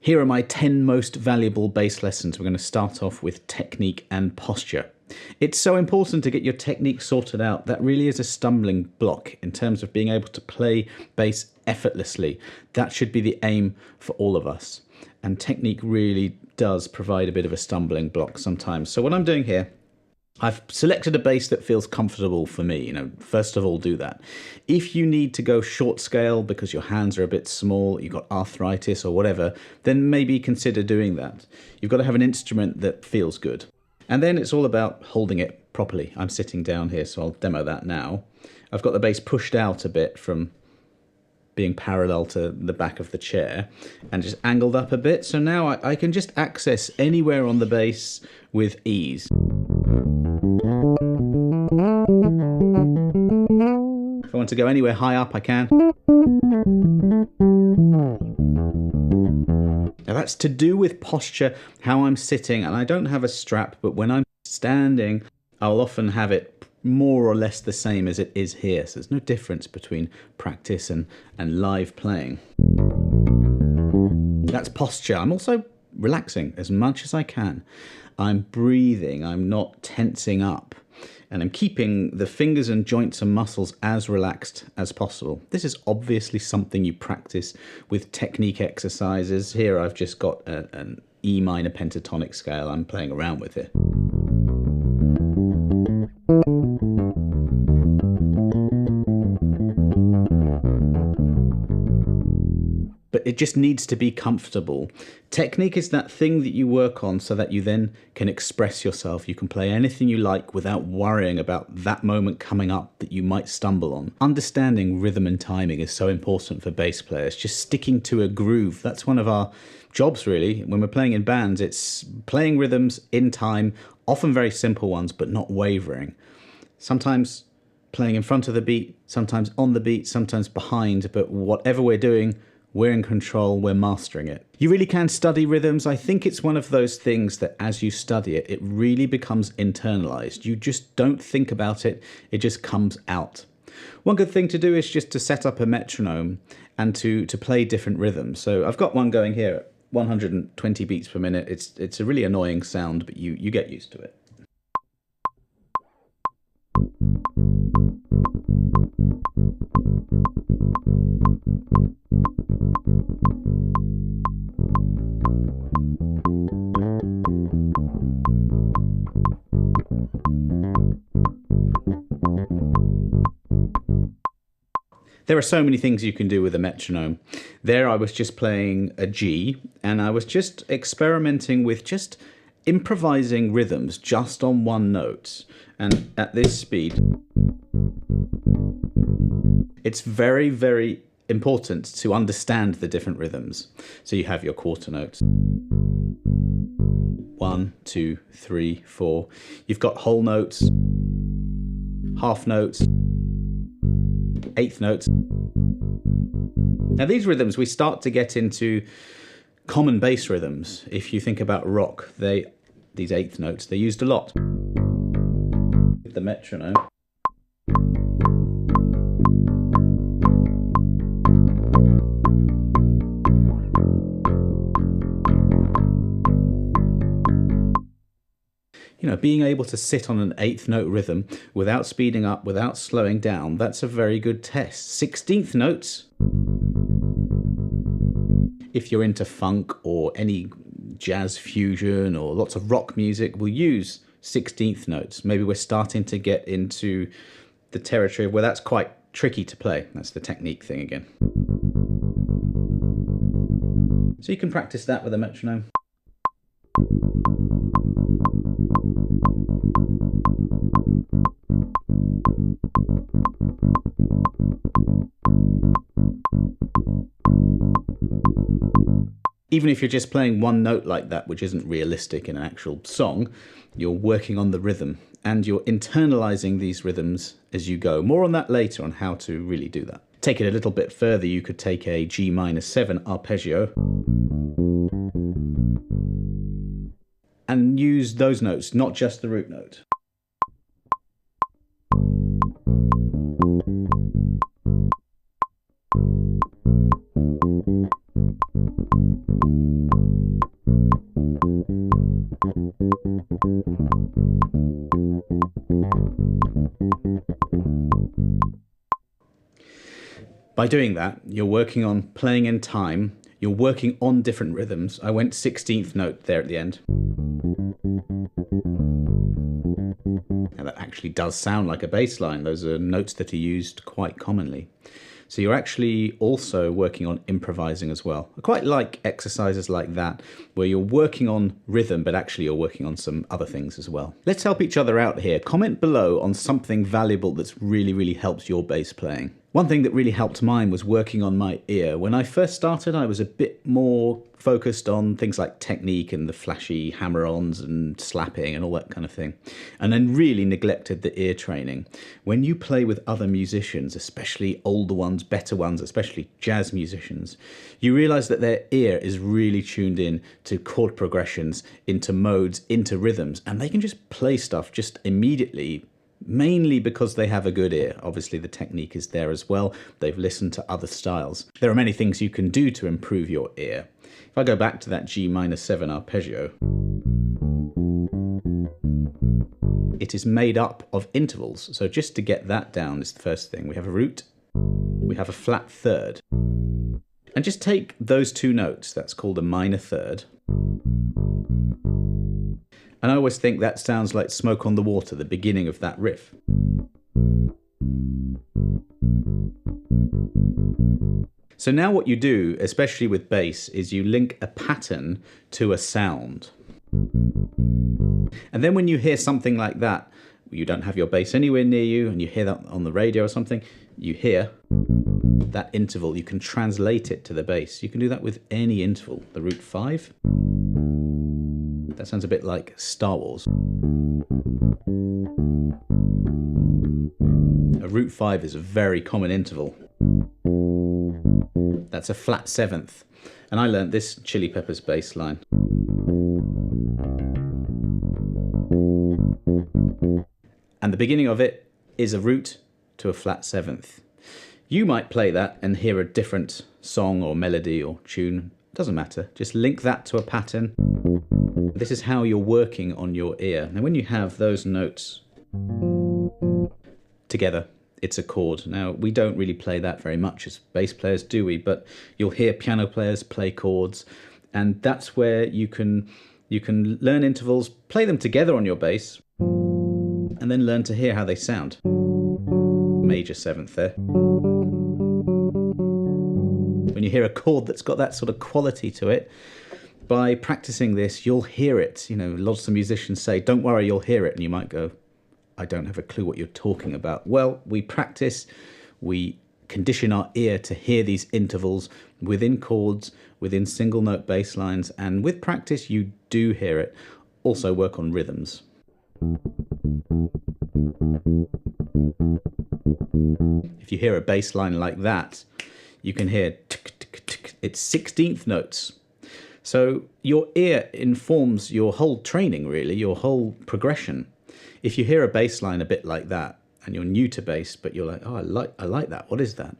Here are my 10 most valuable bass lessons. We're going to start off with technique and posture. It's so important to get your technique sorted out. That really is a stumbling block in terms of being able to play bass effortlessly. That should be the aim for all of us. And technique really does provide a bit of a stumbling block sometimes. So what I'm doing here, I've selected a bass that feels comfortable for me. First of all, do that. If you need to go short scale because your hands are a bit small, you've got arthritis or whatever, then maybe consider doing that. You've got to have an instrument that feels good. And then it's all about holding it properly. I'm sitting down here, so I'll demo that now. I've got the bass pushed out a bit from being parallel to the back of the chair and just angled up a bit. So now I can just access anywhere on the bass with ease. If I want to go anywhere high up, I can. Now that's to do with posture, how I'm sitting, and I don't have a strap, but when I'm standing, I'll often have it more or less the same as it is here. So there's no difference between practice and live playing. That's posture. I'm also relaxing as much as I can. I'm breathing, I'm not tensing up, and I'm keeping the fingers and joints and muscles as relaxed as possible. This is obviously something you practice with technique exercises. Here I've just got an E minor pentatonic scale. I'm playing around with it. But it just needs to be comfortable. Technique is that thing that you work on so that you then can express yourself. You can play anything you like without worrying about that moment coming up that you might stumble on. Understanding rhythm and timing is so important for bass players. Just sticking to a groove. That's one of our jobs, really. When we're playing in bands, it's playing rhythms in time, often very simple ones, but not wavering. Sometimes playing in front of the beat, sometimes on the beat, sometimes behind, but whatever we're doing, we're in control, we're mastering it. You really can study rhythms. I think it's one of those things that as you study it, it really becomes internalized. You just don't think about it, it just comes out. One good thing to do is just to set up a metronome and to play different rhythms. So I've got one going here at 120 beats per minute. It's a really annoying sound, but you get used to it. There are so many things you can do with a metronome. There I was just playing a G, and I was just experimenting with just improvising rhythms just on one note. And at this speed, it's very, very important to understand the different rhythms. So you have your quarter notes. 1, 2, 3, 4. You've got whole notes, half notes, eighth notes. Now these rhythms, we start to get into common bass rhythms. If you think about rock, these eighth notes, they're used a lot. With the metronome. Being able to sit on an eighth note rhythm without speeding up, without slowing down, that's a very good test. 16th notes, if you're into funk or any jazz fusion or lots of rock music, we'll use 16th notes. Maybe we're starting to get into the territory where that's quite tricky to play. That's the technique thing again. So you can practice that with a metronome. Even if you're just playing one note like that, which isn't realistic in an actual song, you're working on the rhythm and you're internalizing these rhythms as you go. More on that later on how to really do that. Take it a little bit further, you could take a G minor 7 arpeggio and use those notes, not just the root note. By doing that, you're working on playing in time, you're working on different rhythms. I went 16th note there at the end. Now that actually does sound like a bass line. Those are notes that are used quite commonly. So you're actually also working on improvising as well. I quite like exercises like that, where you're working on rhythm, but actually you're working on some other things as well. Let's help each other out here. Comment below on something valuable that's really helps your bass playing. One thing that really helped mine was working on my ear. When I first started, I was a bit more focused on things like technique and the flashy hammer-ons and slapping and all that kind of thing, and then really neglected the ear training. When you play with other musicians, especially older ones, better ones, especially jazz musicians, you realize that their ear is really tuned in to chord progressions, into modes, into rhythms, and they can just play stuff just immediately, mainly because they have a good ear. Obviously the technique is there as well. They've listened to other styles. There are many things you can do to improve your ear. If I go back to that G minor 7 arpeggio, it is made up of intervals. So just to get that down is the first thing. We have a root, we have a flat third. And just take those two notes, that's called a minor third. And I always think that sounds like Smoke on the Water, the beginning of that riff. So now what you do, especially with bass, is you link a pattern to a sound. And then when you hear something like that, you don't have your bass anywhere near you, and you hear that on the radio or something, you hear that interval, you can translate it to the bass. You can do that with any interval. The root 5. That sounds a bit like Star Wars. A root 5 is a very common interval. That's a flat 7th. And I learnt this Chili Peppers bass line. And the beginning of it is a root to a flat 7th. You might play that and hear a different song or melody or tune. Doesn't matter. Just link that to a pattern. This is how you're working on your ear. Now when you have those notes together, it's a chord. Now we don't really play that very much as bass players, do we? But you'll hear piano players play chords, and that's where you can learn intervals, play them together on your bass, and then learn to hear how they sound. Major 7th there. When you hear a chord that's got that sort of quality to it, by practicing this, you'll hear it. You know, lots of musicians say, don't worry, you'll hear it. And you might go, I don't have a clue what you're talking about. Well, we practice, we condition our ear to hear these intervals within chords, within single note bass lines, and with practice, you do hear it. Also work on rhythms. If you hear a bass line like that, you can hear tick, tick, tick. It's 16th notes. So your ear informs your whole training, really, your whole progression. If you hear a bass line a bit like that, and you're new to bass, but you're like, oh, I like that. What is that?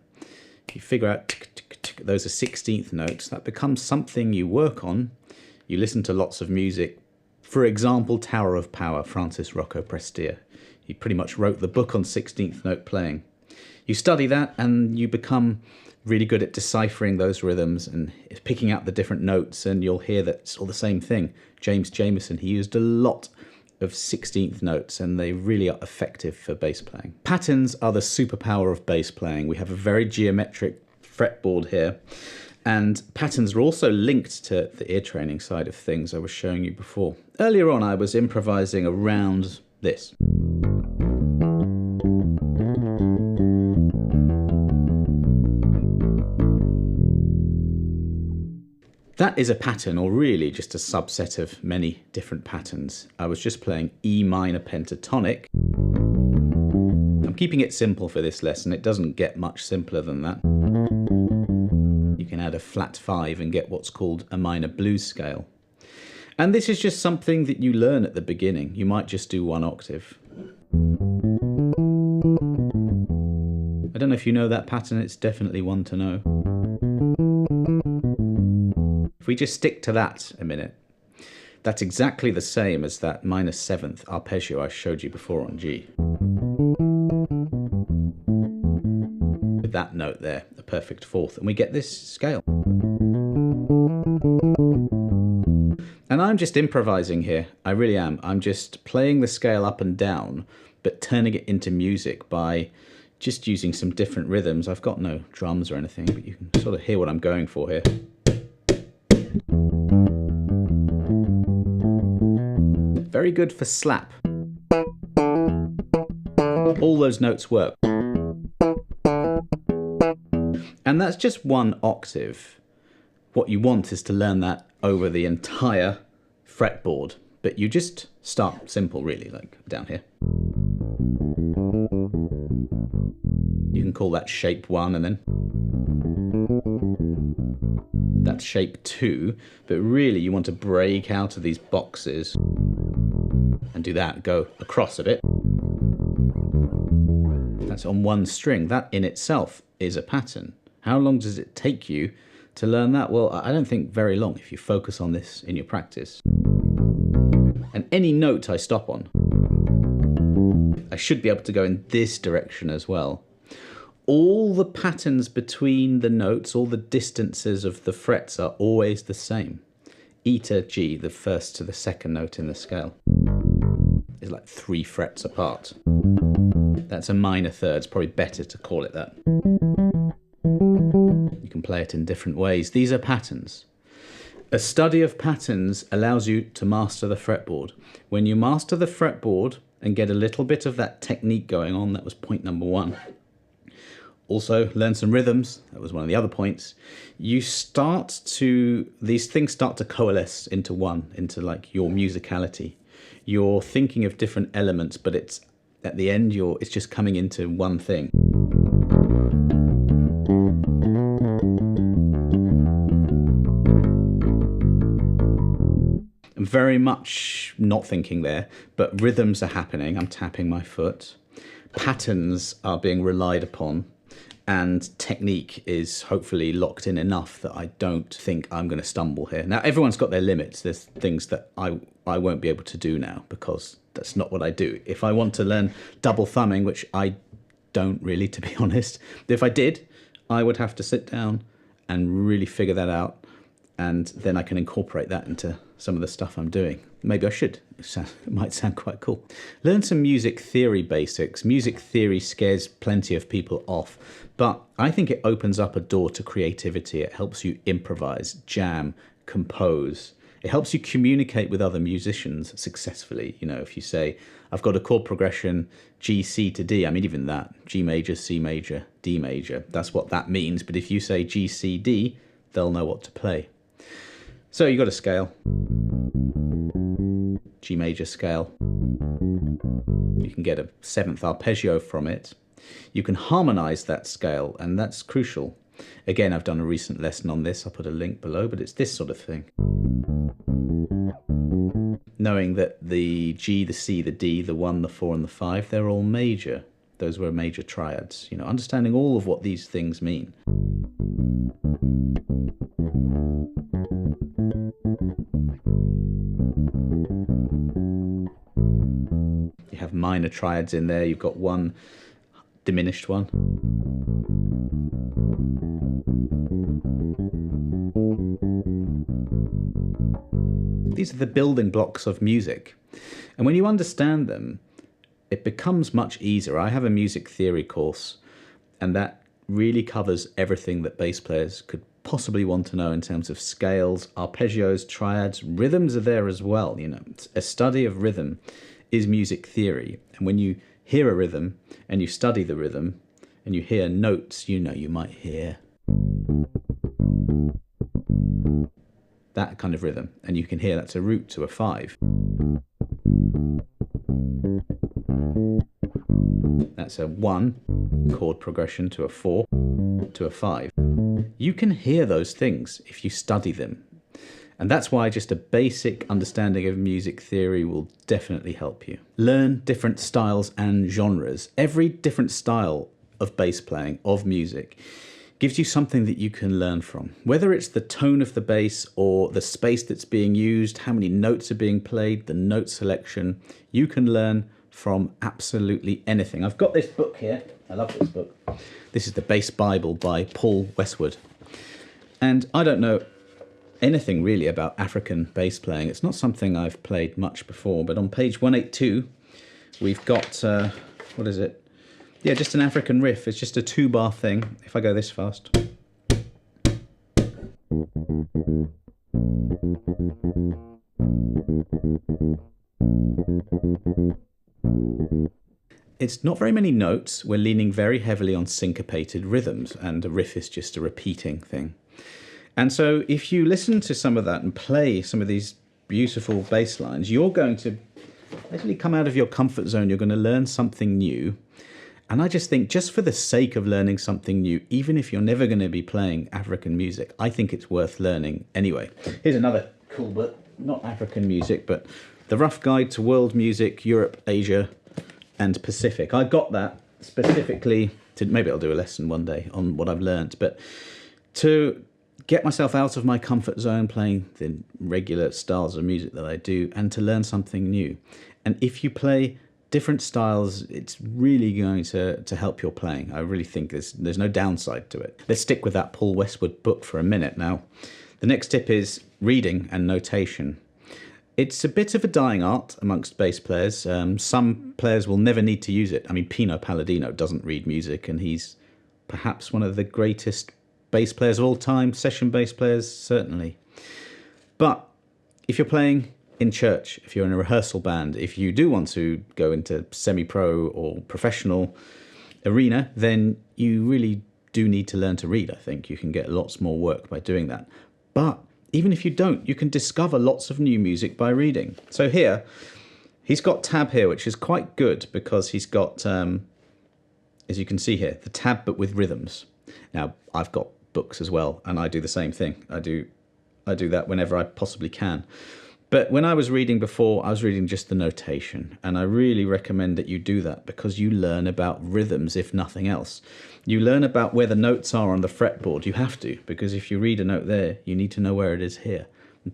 You figure out tick, tick, tick. Those are 16th notes. That becomes something you work on. You listen to lots of music. For example, Tower of Power, Francis Rocco Prestia. He pretty much wrote the book on 16th note playing. You study that and you become really good at deciphering those rhythms and picking out the different notes, and you'll hear that it's all the same thing. James Jamerson, he used a lot of 16th notes, and they really are effective for bass playing. Patterns are the superpower of bass playing. We have a very geometric fretboard here, and patterns are also linked to the ear training side of things I was showing you before. Earlier on, I was improvising around this. That is a pattern, or really just a subset of many different patterns. I was just playing E minor pentatonic. I'm keeping it simple for this lesson. It doesn't get much simpler than that. You can add a flat 5 and get what's called a minor blues scale. And this is just something that you learn at the beginning. You might just do 1 octave. I don't know if you know that pattern. It's definitely one to know. If we just stick to that a minute, that's exactly the same as that minor 7th arpeggio I showed you before on G. With that note there, perfect fourth, and we get this scale. And I'm just improvising here. I really am. I'm just playing the scale up and down, but turning it into music by just using some different rhythms. I've got no drums or anything, but you can sort of hear what I'm going for here. Very good for slap. All those notes work. And that's just one octave. What you want is to learn that over the entire fretboard, but you just start simple, really, like down here. You can call that shape 1, and then that's shape 2, but really you want to break out of these boxes and do that, go across a bit. That's on one string. That in itself is a pattern. How long does it take you to learn that? Well, I don't think very long if you focus on this in your practice. And any note I stop on, I should be able to go in this direction as well. All the patterns between the notes, all the distances of the frets are always the same. E to G, the first to the second note in the scale, is like 3 frets apart. That's a minor third. It's probably better to call it that. You can play it in different ways. These are patterns. A study of patterns allows you to master the fretboard. When you master the fretboard and get a little bit of that technique going on, that was point number 1. Also, learn some rhythms. That was one of the other points. These things start to coalesce into one, into like your musicality. You're thinking of different elements, but it's at the end, it's just coming into one thing. I'm very much not thinking there, but rhythms are happening. I'm tapping my foot. Patterns are being relied upon. And technique is hopefully locked in enough that I don't think I'm going to stumble here. Now, everyone's got their limits. There's things that I won't be able to do now because that's not what I do. If I want to learn double thumbing, which I don't really, to be honest, if I did, I would have to sit down and really figure that out. And then I can incorporate that into some of the stuff I'm doing. Maybe I should. It might sound quite cool. Learn some music theory basics. Music theory scares plenty of people off, but I think it opens up a door to creativity. It helps you improvise, jam, compose. It helps you communicate with other musicians successfully. You know, if you say, I've got a chord progression, G, C to D, I mean, even that, G major, C major, D major, that's what that means. But if you say G, C, D, they'll know what to play. So you got a scale, G major scale. You can get a 7th arpeggio from it. You can harmonize that scale, and that's crucial. Again, I've done a recent lesson on this. I'll put a link below, but it's this sort of thing. Knowing that the G, the C, the D, the 1, the 4, and the 5, they're all major. Those were major triads. You know, understanding all of what these things mean. You have minor triads in there. You've got one diminished one. These are the building blocks of music. And when you understand them, it becomes much easier. I have a music theory course, and that really covers everything that bass players could possibly want to know in terms of scales, arpeggios, triads. Rhythms are there as well. You know, a study of rhythm is music theory. And when you hear a rhythm and you study the rhythm and you hear notes, you know, you might hear that kind of rhythm, and you can hear that's a root to a 5. That's a 1 chord progression to a 4 to a 5. You can hear those things if you study them. And that's why just a basic understanding of music theory will definitely help you. Learn different styles and genres. Every different style of bass playing, of music, gives you something that you can learn from. Whether it's the tone of the bass or the space that's being used, how many notes are being played, the note selection, you can learn from absolutely anything. I've got this book here. I love this book. This is the Bass Bible by Paul Westwood. And I don't know anything really about African bass playing. It's not something I've played much before, but on page 182, we've got, what is it? Yeah, just an African riff. It's just a 2-bar thing. If I go this fast. It's not very many notes. We're leaning very heavily on syncopated rhythms, and a riff is just a repeating thing. And so if you listen to some of that and play some of these beautiful bass lines, you're going to basically come out of your comfort zone. You're going to learn something new. And I just think, just for the sake of learning something new, even if you're never going to be playing African music, I think it's worth learning anyway. Here's another cool book, not African music, but The Rough Guide to World Music, Europe, Asia, and Pacific. I got that specifically to, maybe I'll do a lesson one day on what I've learned, but to get myself out of my comfort zone playing the regular styles of music that I do, and to learn something new. And if you play different styles, it's really going to help your playing. I really think there's no downside to it. Let's stick with that Paul Westwood book for a minute now. The next tip is reading and notation. It's a bit of a dying art amongst bass players. Some players will never need to use it. I mean, Pino Palladino doesn't read music, and he's perhaps one of the greatest bass players of all time, session bass players, certainly. But if you're playing in church, if you're in a rehearsal band, if you do want to go into semi-pro or professional arena, then you really do need to learn to read, I think. You can get lots more work by doing that. But even if you don't, you can discover lots of new music by reading. So here, he's got tab here, which is quite good because he's got, as you can see here, the tab but with rhythms. Now, I've got books as well, and I do the same thing. I do that whenever I possibly can. But when I was reading before, I was reading just the notation, and I really recommend that you do that because you learn about rhythms, if nothing else. You learn about where the notes are on the fretboard. You have to, because if you read a note there, you need to know where it is here.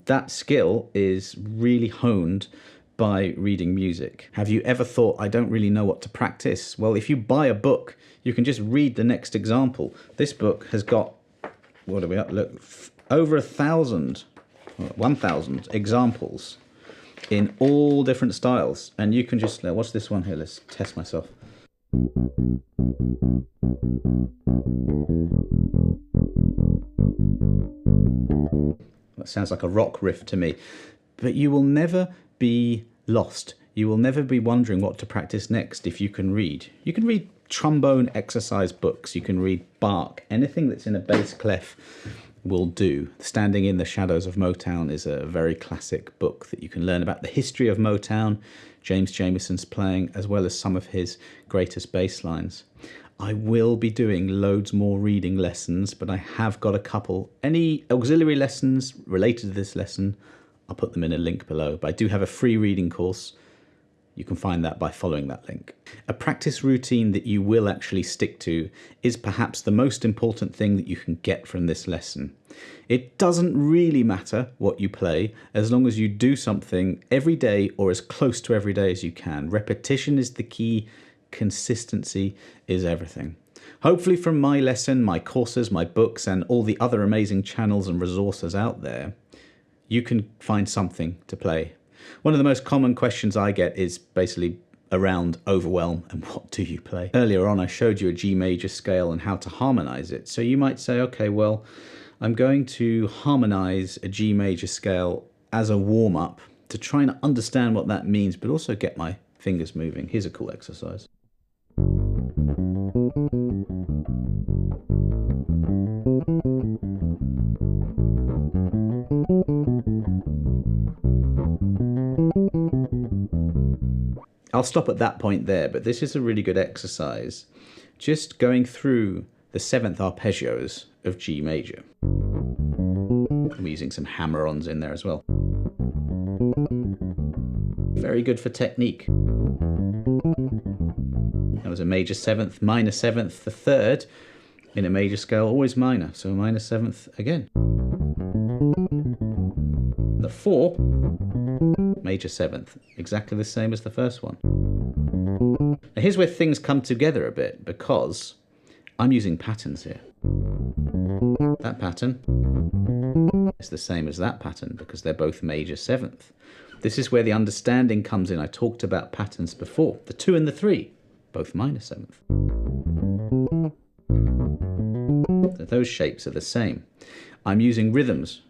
That skill is really honed by reading music. Have you ever thought, I don't really know what to practice? Well, if you buy a book, you can just read the next example. This book has got, what are we up? Look, over 1,000 examples in all different styles. And you can just, what's this one here? Let's test myself. That sounds like a rock riff to me. But you will never be lost. You will never be wondering what to practice next if you can read. You can read trombone exercise books. You can read Bach. Anything that's in a bass clef will do. Standing in the Shadows of Motown is a very classic book that you can learn about the history of Motown, James Jameson's playing, as well as some of his greatest bass lines. I will be doing loads more reading lessons, but I have got a couple. Any auxiliary lessons related to this lesson, I'll put them in a link below. But I do have a free reading course. You can find that by following that link. A practice routine that you will actually stick to is perhaps the most important thing that you can get from this lesson. It doesn't really matter what you play as long as you do something every day or as close to every day as you can. Repetition is the key. Consistency is everything. Hopefully from my lesson, my courses, my books, and all the other amazing channels and resources out there, you can find something to play. One of the most common questions I get is basically around overwhelm and what do you play? Earlier on, I showed you a G major scale and how to harmonize it. So you might say, okay, well, I'm going to harmonize a G major scale as a warm-up to try and understand what that means, but also get my fingers moving. Here's a cool exercise. I'll stop at that point there, but this is a really good exercise. Just going through the 7th arpeggios of G major. I'm using some hammer-ons in there as well. Very good for technique. That was a major 7th, minor 7th, the 3rd in a major scale, always minor, so a minor 7th again. The 4, major 7th, exactly the same as the first one. Now here's where things come together a bit, because I'm using patterns here. That pattern is the same as that pattern because they're both major seventh. This is where the understanding comes in. I talked about patterns before. The 2 and the 3, both minor seventh. So those shapes are the same. I'm using rhythms.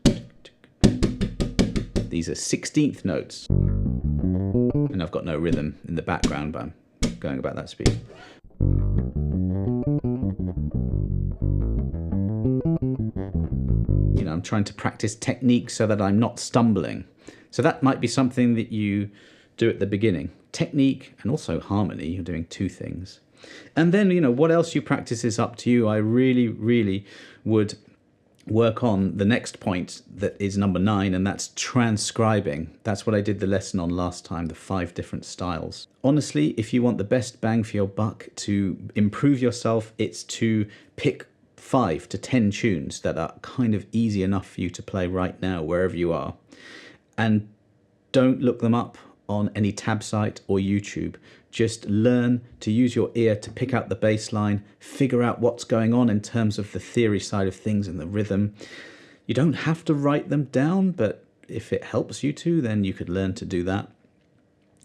These are 16th notes. And I've got no rhythm in the background, but I'm going about that speed. You know, I'm trying to practice technique so that I'm not stumbling. So that might be something that you do at the beginning. Technique and also harmony, you're doing two things. And then, you know, what else you practice is up to you. I really, really would work on the next point that is number 9, and that's transcribing. That's what I did the lesson on last time, the 5 different styles. Honestly, if you want the best bang for your buck to improve yourself, it's to pick 5 to 10 tunes that are kind of easy enough for you to play right now, wherever you are. And don't look them up on any tab site or YouTube. Just learn to use your ear to pick out the bass line, figure out what's going on in terms of the theory side of things and the rhythm. You don't have to write them down, but if it helps you to, then you could learn to do that.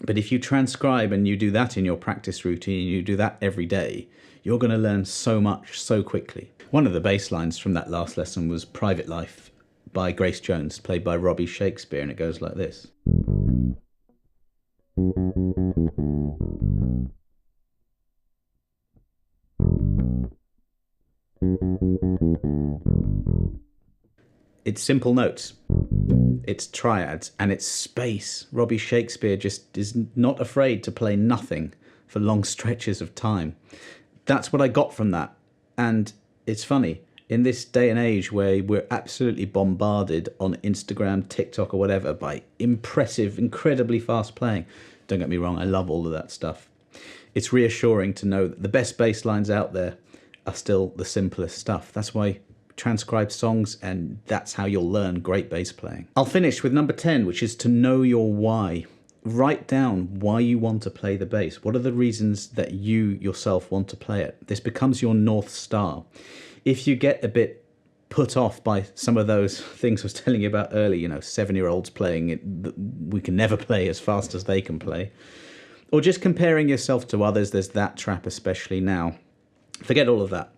But if you transcribe and you do that in your practice routine, you do that every day, you're going to learn so much so quickly. One of the bass lines from that last lesson was Private Life by Grace Jones, played by Robbie Shakespeare, and it goes like this. It's simple notes, it's triads, and it's space. Robbie Shakespeare just is not afraid to play nothing for long stretches of time. That's what I got from that. And it's funny, in this day and age where we're absolutely bombarded on Instagram, TikTok, or whatever by impressive, incredibly fast playing. Don't get me wrong, I love all of that stuff. It's reassuring to know that the best bass lines out there are still the simplest stuff. That's why transcribe songs, and that's how you'll learn great bass playing. I'll finish with number 10, which is to know your why. Write down why you want to play the bass. What are the reasons that you yourself want to play it? This becomes your North Star. If you get a bit put off by some of those things I was telling you about earlier, you know, 7-year-olds playing it, we can never play as fast as they can play, or just comparing yourself to others, there's that trap especially now. Forget all of that.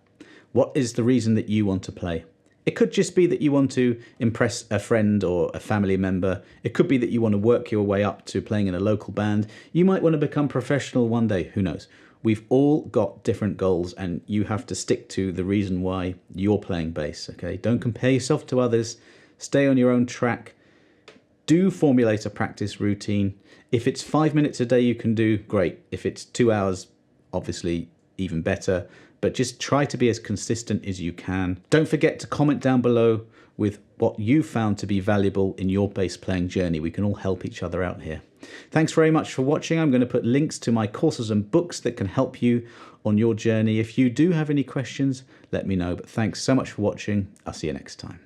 What is the reason that you want to play? It could just be that you want to impress a friend or a family member. It could be that you want to work your way up to playing in a local band. You might want to become professional one day, who knows? We've all got different goals, and you have to stick to the reason why you're playing bass, okay? Don't compare yourself to others. Stay on your own track. Do formulate a practice routine. If it's 5 minutes a day you can do, great. If it's 2 hours, obviously even better. But just try to be as consistent as you can. Don't forget to comment down below with what you found to be valuable in your bass playing journey. We can all help each other out here. Thanks very much for watching. I'm going to put links to my courses and books that can help you on your journey. If you do have any questions, let me know. But thanks so much for watching. I'll see you next time.